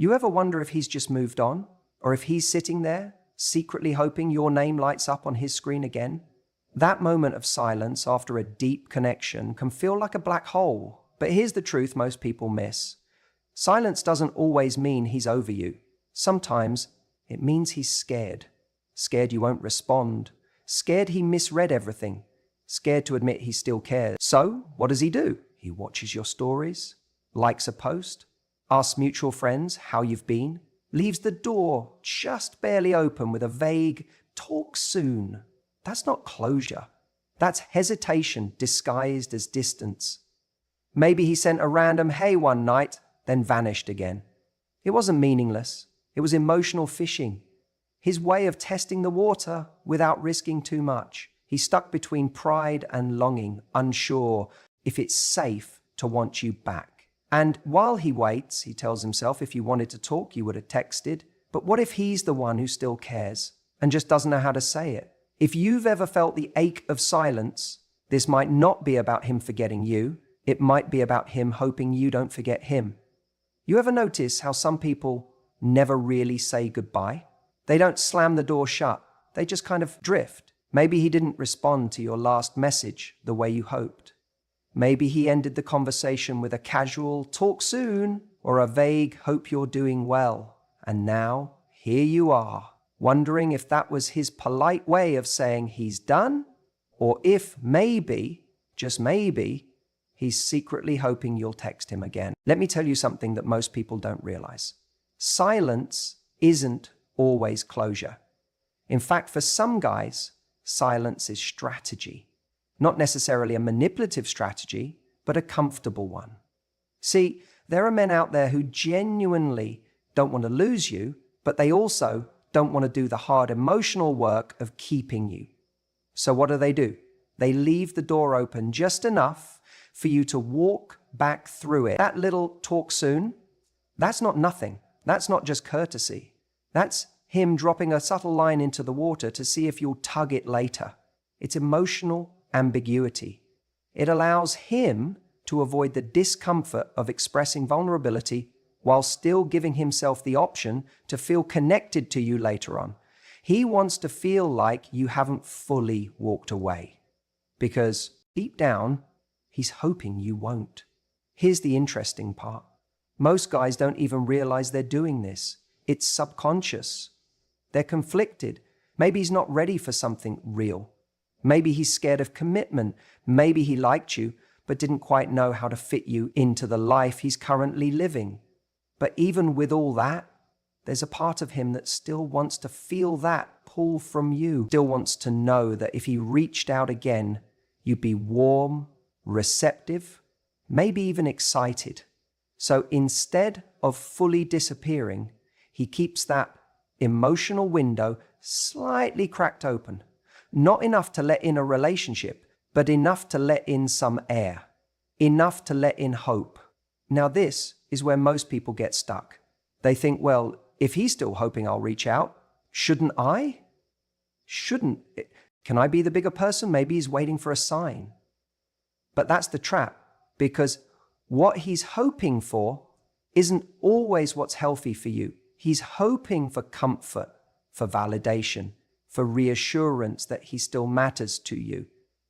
You ever wonder if he's just moved on? Or if he's sitting there, secretly hoping your name lights up on his screen again? That moment of silence after a deep connection can feel like a black hole. But here's the truth most people miss. Silence doesn't always mean he's over you. Sometimes it means he's scared. Scared you won't respond. Scared he misread everything. Scared to admit he still cares. So, what does he do? He watches your stories, likes a post, asks mutual friends how you've been, leaves the door just barely open with a vague, "talk soon." That's not closure. That's hesitation disguised as distance. Maybe he sent a random "hey" one night, then vanished again. It wasn't meaningless. It was emotional fishing. His way of testing the water without risking too much. He's stuck between pride and longing, unsure if it's safe to want you back. And while he waits, he tells himself, if you wanted to talk, you would have texted. But what if he's the one who still cares and just doesn't know how to say it? If you've ever felt the ache of silence, this might not be about him forgetting you. It might be about him hoping you don't forget him. You ever notice how some people never really say goodbye? They don't slam the door shut. They just kind of drift. Maybe he didn't respond to your last message the way you hoped. Maybe he ended the conversation with a casual "talk soon" or a vague "hope you're doing well." And now, here you are, wondering if that was his polite way of saying he's done, or if maybe, just maybe, he's secretly hoping you'll text him again. Let me tell you something that most people don't realize. Silence isn't always closure. In fact, for some guys, silence is strategy. Not necessarily a manipulative strategy, but a comfortable one. See, there are men out there who genuinely don't want to lose you, but they also don't want to do the hard emotional work of keeping you. So what do? They leave the door open just enough for you to walk back through it. That little "talk soon," that's not nothing. That's not just courtesy. That's him dropping a subtle line into the water to see if you'll tug it later. It's emotional ambiguity. It allows him to avoid the discomfort of expressing vulnerability while still giving himself the option to feel connected to you later on. He wants to feel like you haven't fully walked away. Because deep down, he's hoping you won't. Here's the interesting part. Most guys don't even realize they're doing this. It's subconscious. They're conflicted. Maybe he's not ready for something real. Maybe he's scared of commitment. Maybe he liked you, but didn't quite know how to fit you into the life he's currently living. But even with all that, there's a part of him that still wants to feel that pull from you, still wants to know that if he reached out again, you'd be warm, receptive, maybe even excited. So instead of fully disappearing, he keeps that emotional window slightly cracked open. Not enough to let in a relationship, but enough to let in some air. Enough to let in hope. Now this is where most people get stuck. They think, well, if he's still hoping I'll reach out, shouldn't I? Can I be the bigger person? Maybe he's waiting for a sign. But that's the trap, because what he's hoping for isn't always what's healthy for you. He's hoping for comfort, for validation, for reassurance that he still matters to you,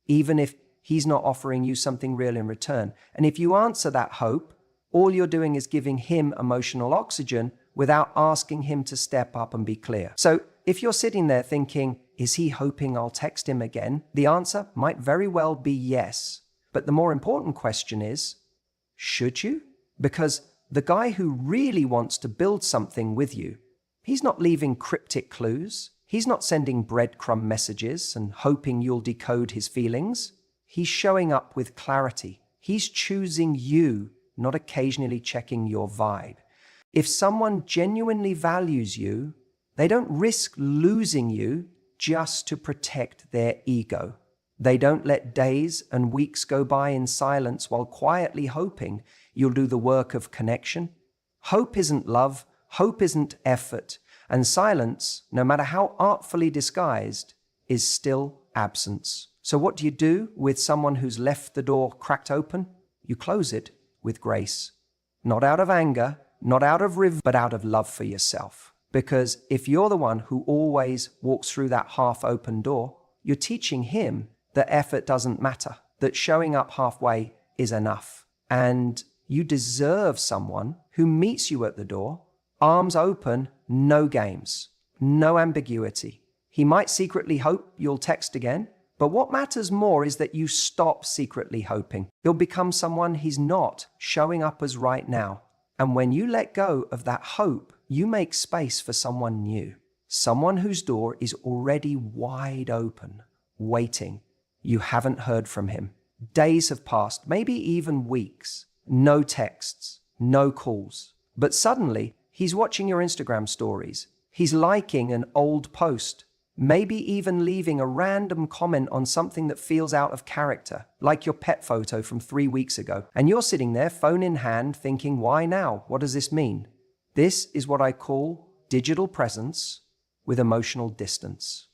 even if he's not offering you something real in return. And if you answer that hope, all you're doing is giving him emotional oxygen without asking him to step up and be clear. So if you're sitting there thinking, is he hoping I'll text him again? The answer might very well be yes. But the more important question is, should you? Because the guy who really wants to build something with you, he's not leaving cryptic clues. He's not sending breadcrumb messages and hoping you'll decode his feelings. He's showing up with clarity. He's choosing you, not occasionally checking your vibe. If someone genuinely values you, they don't risk losing you just to protect their ego. They don't let days and weeks go by in silence while quietly hoping you'll do the work of connection. Hope isn't love. Hope isn't effort. And silence, no matter how artfully disguised, is still absence. So what do you do with someone who's left the door cracked open? You close it with grace. Not out of anger, not out of but out of love for yourself. Because if you're the one who always walks through that half-open door, you're teaching him that effort doesn't matter, that showing up halfway is enough. And you deserve someone who meets you at the door, arms open, no games, no ambiguity. He might secretly hope you'll text again, but what matters more is that you stop secretly hoping. You'll become someone he's not, showing up as right now. And when you let go of that hope, you make space for someone new, someone whose door is already wide open, waiting. You haven't heard from him. Days have passed, maybe even weeks. No texts, no calls. But suddenly, he's watching your Instagram stories. He's liking an old post, maybe even leaving a random comment on something that feels out of character, like your pet photo from 3 weeks ago. And you're sitting there, phone in hand, thinking, why now? What does this mean? This is what I call digital presence with emotional distance.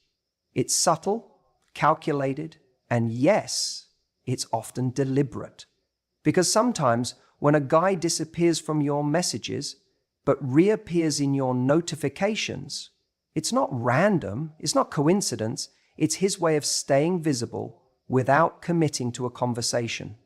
It's subtle, calculated, and yes, it's often deliberate. Because sometimes when a guy disappears from your messages, but reappears in your notifications, it's not random, it's not coincidence, it's his way of staying visible without committing to a conversation.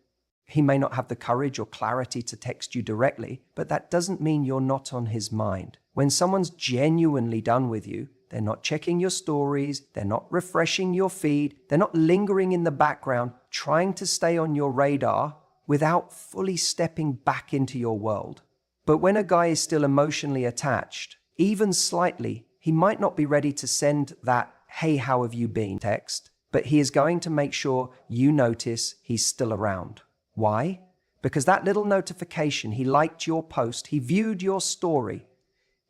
He may not have the courage or clarity to text you directly, but that doesn't mean you're not on his mind. When someone's genuinely done with you, they're not checking your stories, they're not refreshing your feed, they're not lingering in the background, trying to stay on your radar without fully stepping back into your world. But when a guy is still emotionally attached, even slightly, he might not be ready to send that, "Hey, how have you been?" text, but he is going to make sure you notice he's still around. Why? Because that little notification, he liked your post, he viewed your story.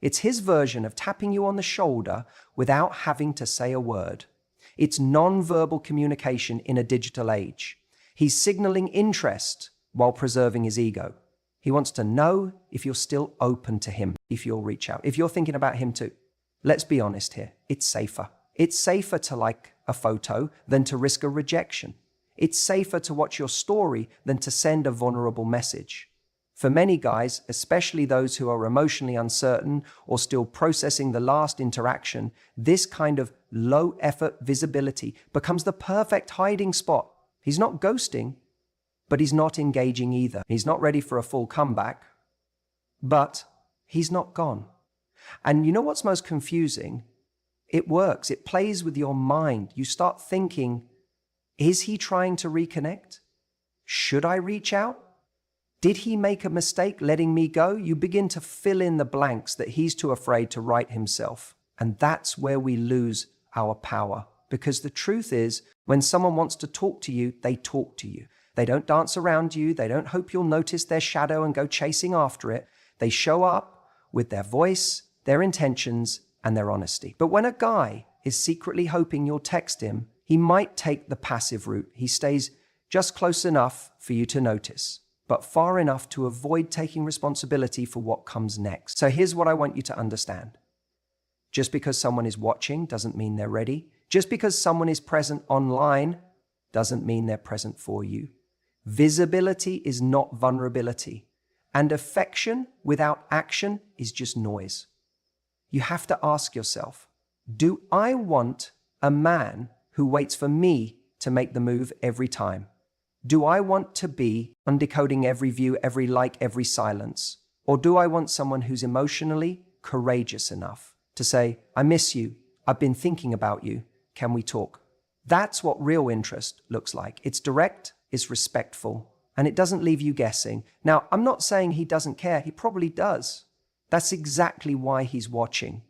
It's his version of tapping you on the shoulder without having to say a word. It's non-verbal communication in a digital age. He's signaling interest while preserving his ego. He wants to know if you're still open to him, if you'll reach out, if you're thinking about him too. Let's be honest here, it's safer. It's safer to like a photo than to risk a rejection. It's safer to watch your story than to send a vulnerable message. For many guys, especially those who are emotionally uncertain or still processing the last interaction, this kind of low-effort visibility becomes the perfect hiding spot. He's not ghosting, but he's not engaging either. He's not ready for a full comeback, but he's not gone. And you know what's most confusing? It works. It plays with your mind. You start thinking, is he trying to reconnect? Should I reach out? Did he make a mistake letting me go? You begin to fill in the blanks that he's too afraid to write himself. And that's where we lose our power. Because the truth is, when someone wants to talk to you, they talk to you. They don't dance around you. They don't hope you'll notice their shadow and go chasing after it. They show up with their voice, their intentions, and their honesty. But when a guy is secretly hoping you'll text him, he might take the passive route. He stays just close enough for you to notice, but far enough to avoid taking responsibility for what comes next. So here's what I want you to understand. Just because someone is watching doesn't mean they're ready. Just because someone is present online doesn't mean they're present for you. Visibility is not vulnerability, and affection without action is just noise. You have to ask yourself, do I want a man who waits for me to make the move every time? Do I want to be undecoding every view, every like, every silence? Or do I want someone who's emotionally courageous enough to say, I miss you, I've been thinking about you, can we talk? That's what real interest looks like. It's direct, it's respectful, and it doesn't leave you guessing. Now, I'm not saying he doesn't care, he probably does. That's exactly why he's watching.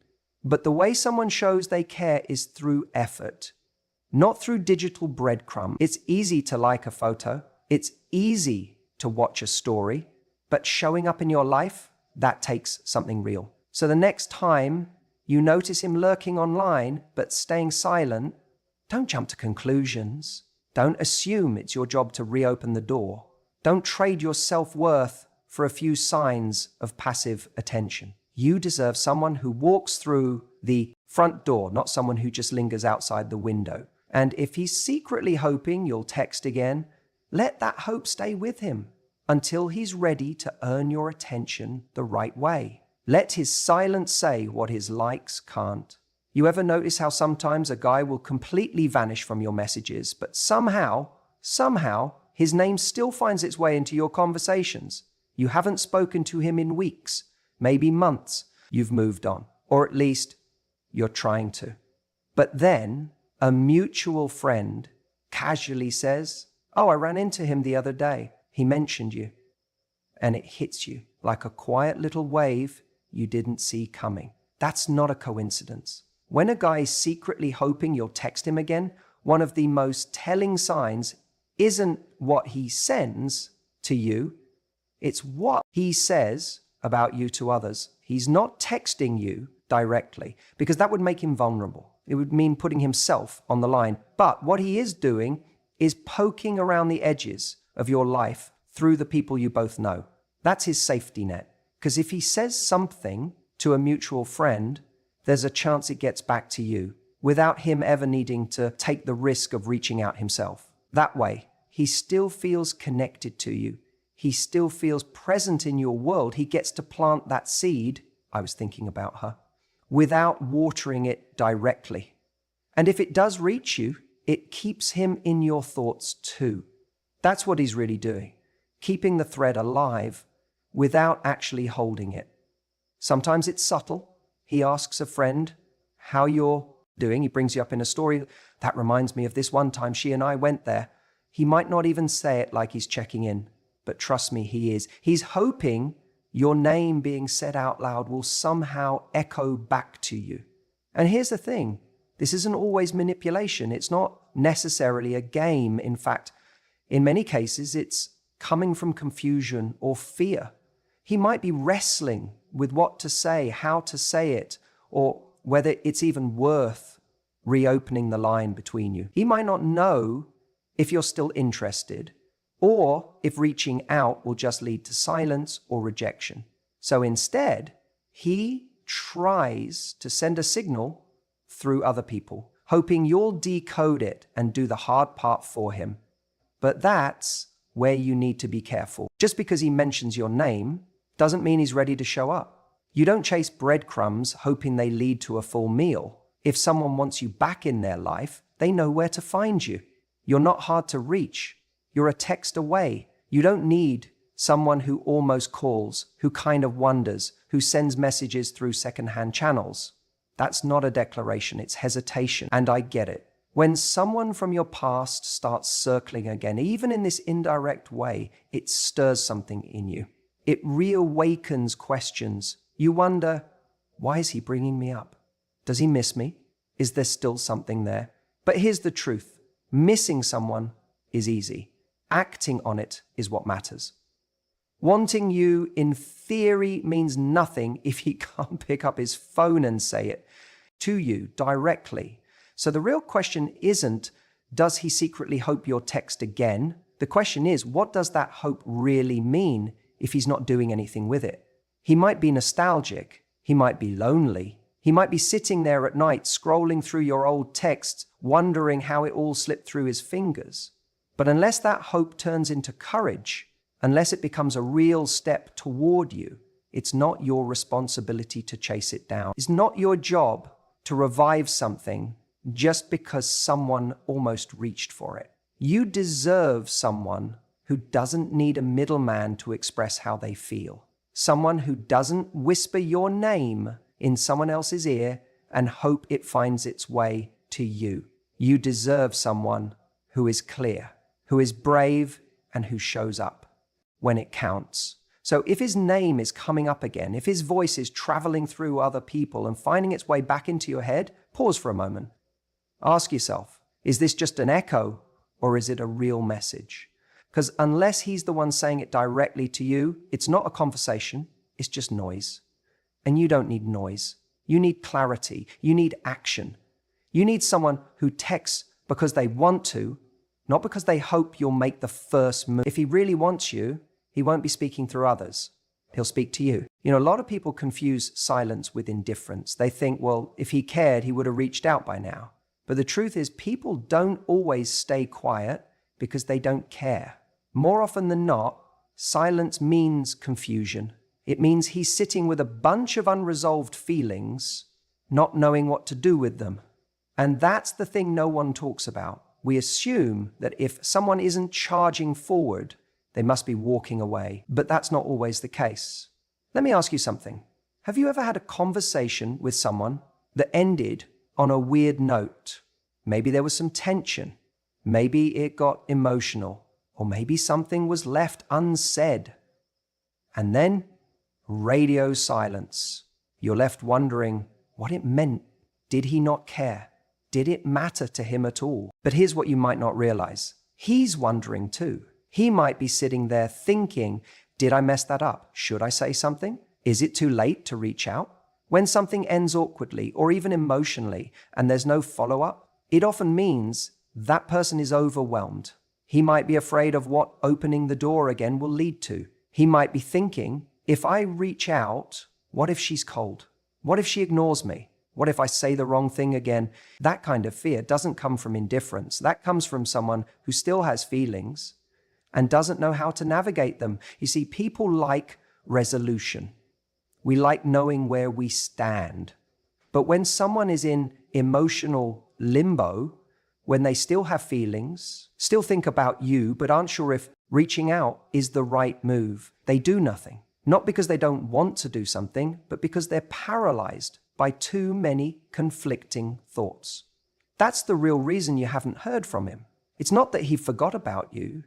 But the way someone shows they care is through effort, not through digital breadcrumb. It's easy to like a photo. It's easy to watch a story, but showing up in your life, that takes something real. So the next time you notice him lurking online, but staying silent, don't jump to conclusions. Don't assume it's your job to reopen the door. Don't trade your self-worth for a few signs of passive attention. You deserve someone who walks through the front door, not someone who just lingers outside the window. And if he's secretly hoping you'll text again, let that hope stay with him. until he's ready to earn your attention the right way. Let his silence say what his likes can't. You ever notice how sometimes a guy will completely vanish from your messages, but somehow, his name still finds its way into your conversations? You haven't spoken to him in weeks, maybe months. You've moved on, or at least you're trying to. But then a mutual friend casually says, "Oh, I ran into him the other day. He mentioned you." And it hits you like a quiet little wave you didn't see coming. That's not a coincidence. When a guy is secretly hoping you'll text him again, one of the most telling signs isn't what he sends to you, it's what he says about you to others. He's not texting you directly because that would make him vulnerable. It would mean putting himself on the line. But what he is doing is poking around the edges of your life through the people you both know. That's his safety net. Because if he says something to a mutual friend, there's a chance it gets back to you without him ever needing to take the risk of reaching out himself. That way, he still feels connected to you. He still feels present in your world. He gets to plant that seed, "I was thinking about her," without watering it directly. And if it does reach you, it keeps him in your thoughts too. That's what he's really doing, keeping the thread alive without actually holding it. Sometimes it's subtle. He asks a friend how you're doing. He brings you up in a story. "That reminds me of this one time she and I went there." He might not even say it like he's checking in, but trust me, he is. He's hoping your name being said out loud will somehow echo back to you. And here's the thing. This isn't always manipulation. It's not necessarily a game. In fact, in many cases, it's coming from confusion or fear. He might be wrestling with what to say, how to say it, or whether it's even worth reopening the line between you. He might not know if you're still interested, or if reaching out will just lead to silence or rejection. So instead, he tries to send a signal through other people, hoping you'll decode it and do the hard part for him. But that's where you need to be careful. Just because he mentions your name doesn't mean he's ready to show up. You don't chase breadcrumbs hoping they lead to a full meal. If someone wants you back in their life, they know where to find you. You're not hard to reach. You're a text away. You don't need someone who almost calls, who kind of wonders, who sends messages through secondhand channels. That's not a declaration, it's hesitation. And I get it. When someone from your past starts circling again, even in this indirect way, it stirs something in you. It reawakens questions. You wonder, why is he bringing me up? Does he miss me? Is there still something there? But here's the truth. Missing someone is easy. Acting on it is what matters. Wanting you, in theory, means nothing if he can't pick up his phone and say it to you directly. So the real question isn't, does he secretly hope you'll text again? The question is, what does that hope really mean if he's not doing anything with it? He might be nostalgic. He might be lonely. He might be sitting there at night scrolling through your old texts, wondering how it all slipped through his fingers. But unless that hope turns into courage, unless it becomes a real step toward you, it's not your responsibility to chase it down. It's not your job to revive something just because someone almost reached for it. You deserve someone who doesn't need a middleman to express how they feel. Someone who doesn't whisper your name in someone else's ear and hope it finds its way to you. You deserve someone who is clear, who is brave, and who shows up when it counts. So if his name is coming up again, if his voice is traveling through other people and finding its way back into your head, pause for a moment. Ask yourself, is this just an echo or is it a real message? Because unless he's the one saying it directly to you, it's not a conversation, it's just noise. And you don't need noise. You need clarity. You need action. You need someone who texts because they want to, not because they hope you'll make the first move. If he really wants you, he won't be speaking through others. He'll speak to you. You know, a lot of people confuse silence with indifference. They think, well, if he cared, he would have reached out by now. But the truth is, people don't always stay quiet because they don't care. More often than not, silence means confusion. It means he's sitting with a bunch of unresolved feelings, not knowing what to do with them. And that's the thing no one talks about. We assume that if someone isn't charging forward, they must be walking away. But that's not always the case. Let me ask you something. Have you ever had a conversation with someone that ended on a weird note? Maybe there was some tension. Maybe it got emotional. Or maybe something was left unsaid. And then radio silence. You're left wondering what it meant. Did he not care? Did it matter to him at all? But here's what you might not realize. He's wondering too. He might be sitting there thinking, did I mess that up? Should I say something? Is it too late to reach out? When something ends awkwardly or even emotionally and there's no follow-up, it often means that person is overwhelmed. He might be afraid of what opening the door again will lead to. He might be thinking, if I reach out, what if she's cold? What if she ignores me? What if I say the wrong thing again? That kind of fear doesn't come from indifference. That comes from someone who still has feelings and doesn't know how to navigate them. You see, people like resolution. We like knowing where we stand. But when someone is in emotional limbo, when they still have feelings, still think about you, but aren't sure if reaching out is the right move, they do nothing. Not because they don't want to do something, but because they're paralyzed by too many conflicting thoughts. That's the real reason you haven't heard from him. It's not that he forgot about you.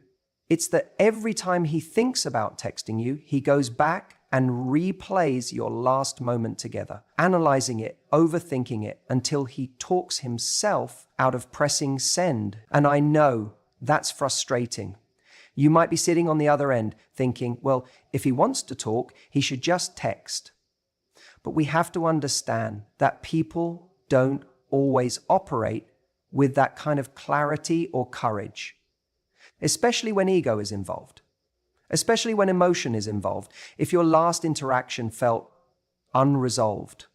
It's that every time he thinks about texting you, he goes back and replays your last moment together, analyzing it, overthinking it, until he talks himself out of pressing send. And I know that's frustrating. You might be sitting on the other end thinking, well, if he wants to talk, he should just text. But we have to understand that people don't always operate with that kind of clarity or courage, especially when ego is involved, especially when emotion is involved. If your last interaction felt unresolved,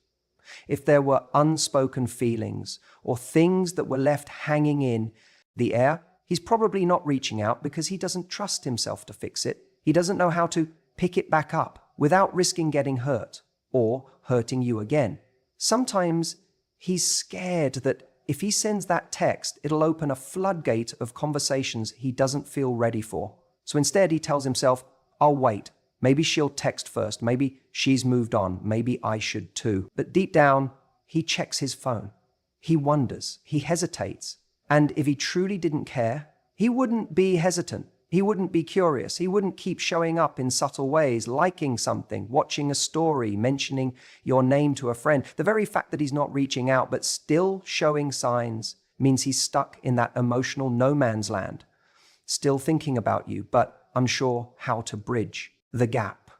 if there were unspoken feelings or things that were left hanging in the air, he's probably not reaching out because he doesn't trust himself to fix it. He doesn't know how to pick it back up without risking getting hurt or hurting you again. Sometimes he's scared that if he sends that text, it'll open a floodgate of conversations he doesn't feel ready for. So instead, he tells himself, I'll wait. Maybe she'll text first. Maybe she's moved on. Maybe I should too. But deep down, he checks his phone. He wonders. He hesitates. And if he truly didn't care, he wouldn't be hesitant. He wouldn't be curious. He wouldn't keep showing up in subtle ways, liking something, watching a story, mentioning your name to a friend. The very fact that he's not reaching out but still showing signs means he's stuck in that emotional no man's land, still thinking about you, but unsure how to bridge the gap.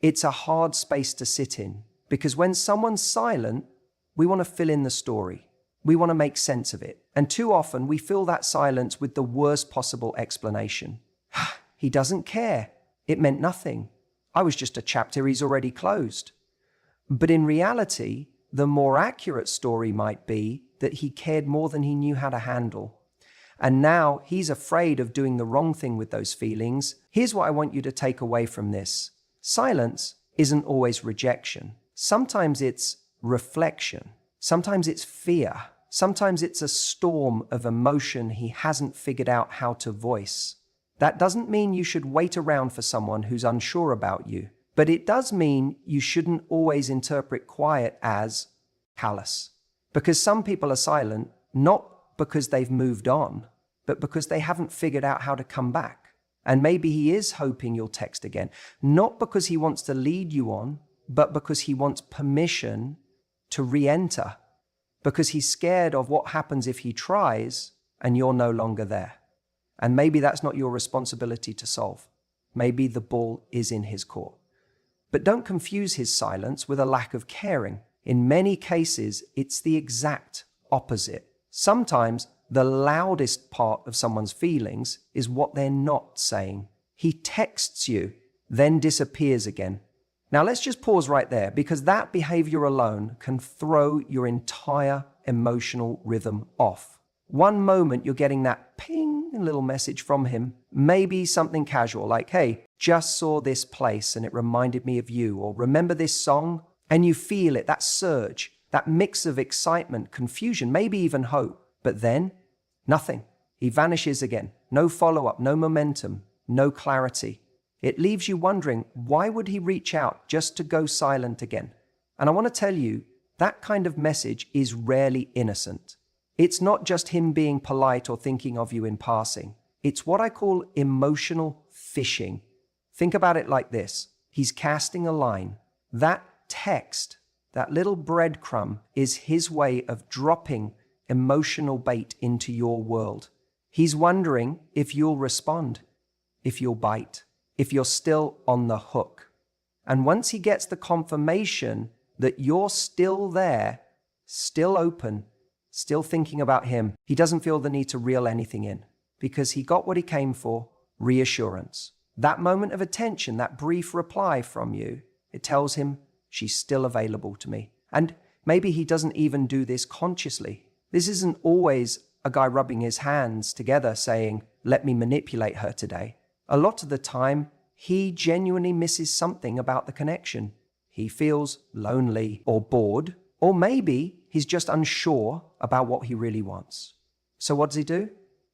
It's a hard space to sit in because when someone's silent, we want to fill in the story. We want to make sense of it. And too often we fill that silence with the worst possible explanation. He doesn't care. It meant nothing. I was just a chapter he's already closed. But in reality, the more accurate story might be that he cared more than he knew how to handle. And now he's afraid of doing the wrong thing with those feelings. Here's what I want you to take away from this. Silence isn't always rejection. Sometimes it's reflection. Sometimes it's fear. Sometimes it's a storm of emotion he hasn't figured out how to voice. That doesn't mean you should wait around for someone who's unsure about you, but it does mean you shouldn't always interpret quiet as callous. Because some people are silent, not because they've moved on, but because they haven't figured out how to come back. And maybe he is hoping you'll text again, not because he wants to lead you on, but because he wants permission to re-enter, because he's scared of what happens if he tries and you're no longer there. And maybe that's not your responsibility to solve. Maybe the ball is in his court. But don't confuse his silence with a lack of caring. In many cases, it's the exact opposite. Sometimes the loudest part of someone's feelings is what they're not saying. He texts you, then disappears again. Now let's just pause right there because that behavior alone can throw your entire emotional rhythm off. One moment you're getting that ping little message from him, maybe something casual like, hey, just saw this place and it reminded me of you, or remember this song, and you feel it, that surge, that mix of excitement, confusion, maybe even hope. But then, nothing. He vanishes again. No follow-up, no momentum, no clarity. It leaves you wondering, why would he reach out just to go silent again? And I want to tell you, that kind of message is rarely innocent. It's not just him being polite or thinking of you in passing. It's what I call emotional fishing. Think about it like this. He's casting a line. That text, that little breadcrumb, is his way of dropping emotional bait into your world. He's wondering if you'll respond, if you'll bite, if you're still on the hook. And once he gets the confirmation that you're still there, still open, still thinking about him, he doesn't feel the need to reel anything in, because he got what he came for, reassurance. That moment of attention, that brief reply from you, it tells him, she's still available to me. And maybe he doesn't even do this consciously. This isn't always a guy rubbing his hands together saying, let me manipulate her today. A lot of the time, he genuinely misses something about the connection. He feels lonely or bored, or maybe he's just unsure about what he really wants. So what does he do?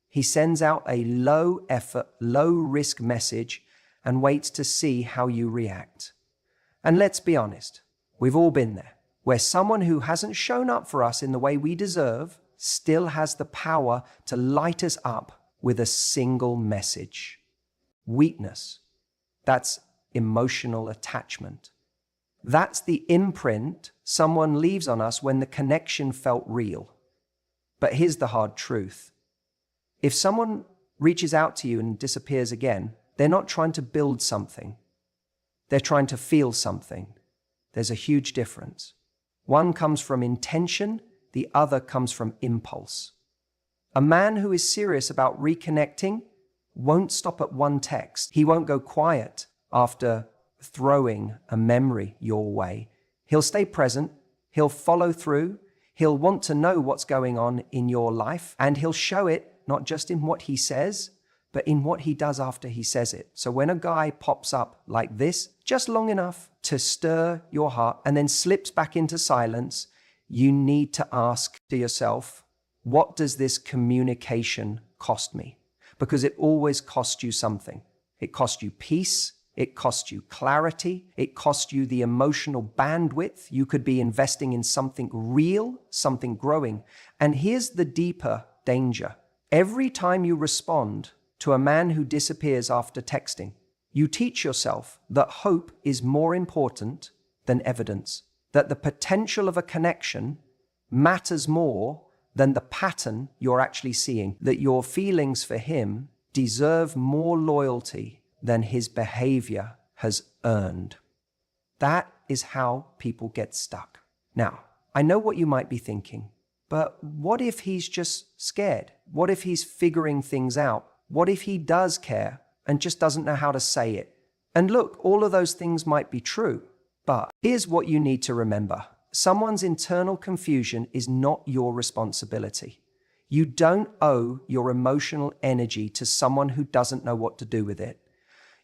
He sends out a low-effort, low-risk message and waits to see how you react. And let's be honest, we've all been there, where someone who hasn't shown up for us in the way we deserve still has the power to light us up with a single message. Weakness. That's emotional attachment. That's the imprint someone leaves on us when the connection felt real. But here's the hard truth. If someone reaches out to you and disappears again, they're not trying to build something. They're trying to feel something. There's a huge difference. One comes from intention, the other comes from impulse. A man who is serious about reconnecting won't stop at one text. He won't go quiet after throwing a memory your way. He'll stay present, he'll follow through, he'll want to know what's going on in your life, and he'll show it not just in what he says, but in what he does after he says it. So when a guy pops up like this, just long enough to stir your heart and then slips back into silence, you need to ask to yourself, what does this communication cost me? Because it always costs you something. It costs you peace, it costs you clarity, it costs you the emotional bandwidth. You could be investing in something real, something growing. And here's the deeper danger. Every time you respond to a man who disappears after texting, you teach yourself that hope is more important than evidence, that the potential of a connection matters more than the pattern you're actually seeing, that your feelings for him deserve more loyalty than his behavior has earned. That is how people get stuck. Now, I know what you might be thinking, but what if he's just scared? What if he's figuring things out? What if he does care and just doesn't know how to say it? And look, all of those things might be true, but here's what you need to remember. Someone's internal confusion is not your responsibility. You don't owe your emotional energy to someone who doesn't know what to do with it.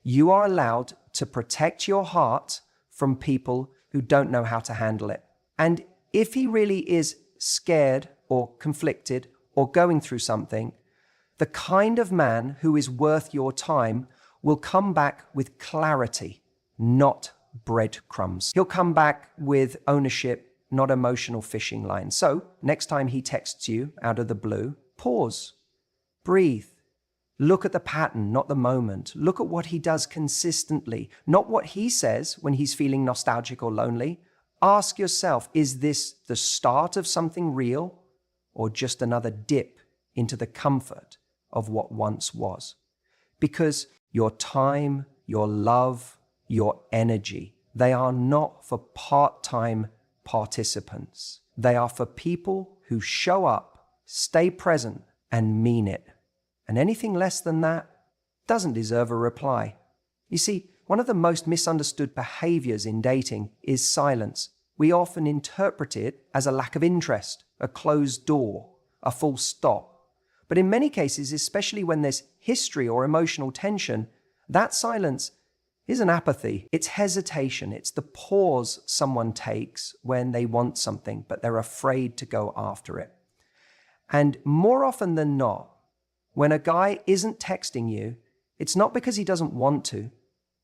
You are allowed to protect your heart from people who don't know how to handle it. And if he really is scared or conflicted or going through something, the kind of man who is worth your time will come back with clarity, not breadcrumbs. He'll come back with ownership, not emotional fishing lines. So next time he texts you out of the blue, pause, breathe, look at the pattern, not the moment. Look at what he does consistently, not what he says when he's feeling nostalgic or lonely. Ask yourself, is this the start of something real or just another dip into the comfort of what once was? Because your time, your love, your energy, they are not for part-time participants. They are for people who show up, stay present, and mean it. And anything less than that doesn't deserve a reply. You see, one of the most misunderstood behaviors in dating is silence. We often interpret it as a lack of interest, a closed door, a full stop. But in many cases, especially when there's history or emotional tension, that silence isn't apathy. It's hesitation. It's the pause someone takes when they want something, but they're afraid to go after it. And more often than not, when a guy isn't texting you, it's not because he doesn't want to.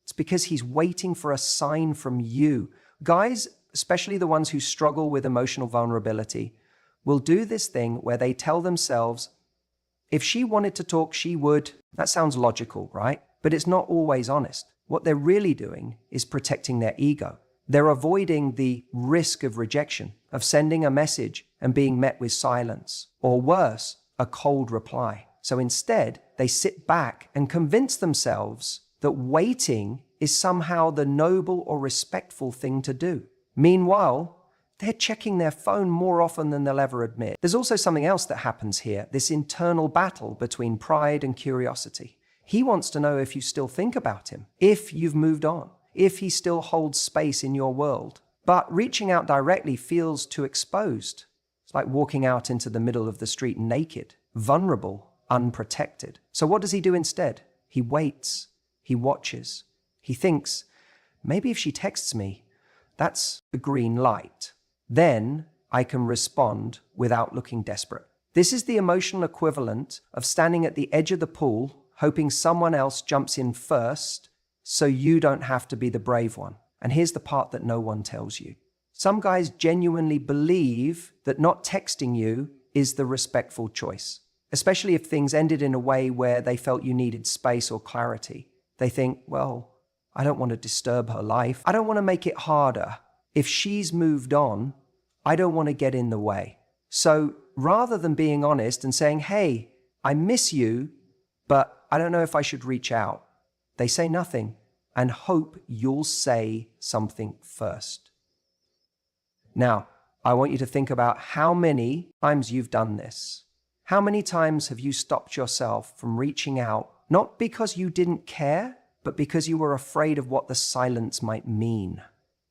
It's because he's waiting for a sign from you. Guys, especially the ones who struggle with emotional vulnerability, will do this thing where they tell themselves, if she wanted to talk, she would. That sounds logical, right? But it's not always honest. What they're really doing is protecting their ego. They're avoiding the risk of rejection, of sending a message and being met with silence, or worse, a cold reply. So instead, they sit back and convince themselves that waiting is somehow the noble or respectful thing to do. Meanwhile, they're checking their phone more often than they'll ever admit. There's also something else that happens here, this internal battle between pride and curiosity. He wants to know if you still think about him, if you've moved on, if he still holds space in your world. But reaching out directly feels too exposed. It's like walking out into the middle of the street naked, vulnerable, unprotected. So what does he do instead? He waits. He watches. He thinks, maybe if she texts me, that's a green light. Then I can respond without looking desperate. This is the emotional equivalent of standing at the edge of the pool, hoping someone else jumps in first so you don't have to be the brave one. And here's the part that no one tells you. Some guys genuinely believe that not texting you is the respectful choice, especially if things ended in a way where they felt you needed space or clarity. They think, well, I don't want to disturb her life. I don't want to make it harder. If she's moved on, I don't want to get in the way. So rather than being honest and saying, hey, I miss you, but I don't know if I should reach out, they say nothing and hope you'll say something first. Now, I want you to think about how many times you've done this. How many times have you stopped yourself from reaching out, not because you didn't care, but because you were afraid of what the silence might mean,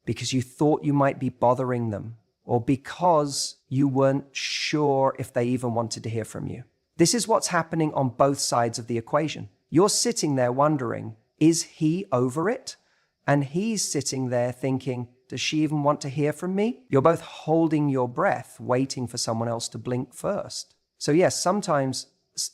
because you thought you might be bothering them, or because you weren't sure if they even wanted to hear from you. This is what's happening on both sides of the equation. You're sitting there wondering, is he over it? And he's sitting there thinking, does she even want to hear from me? You're both holding your breath, waiting for someone else to blink first. So yes, sometimes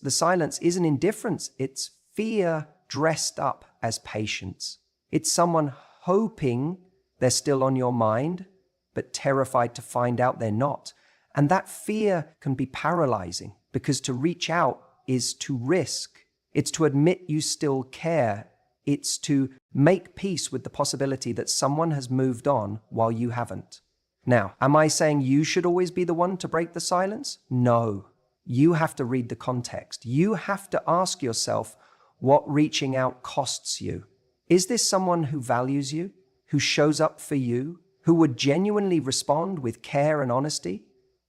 the silence isn't indifference, it's fear dressed up as patience. It's someone hoping they're still on your mind, but terrified to find out they're not. And that fear can be paralyzing, because to reach out is to risk. It's to admit you still care. It's to make peace with the possibility that someone has moved on while you haven't. Now, am I saying you should always be the one to break the silence? No. You have to read the context. You have to ask yourself what reaching out costs you. Is this someone who values you, who shows up for you, who would genuinely respond with care and honesty?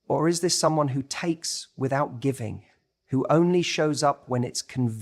Or is this someone who takes without giving, who only shows up when it's convenient?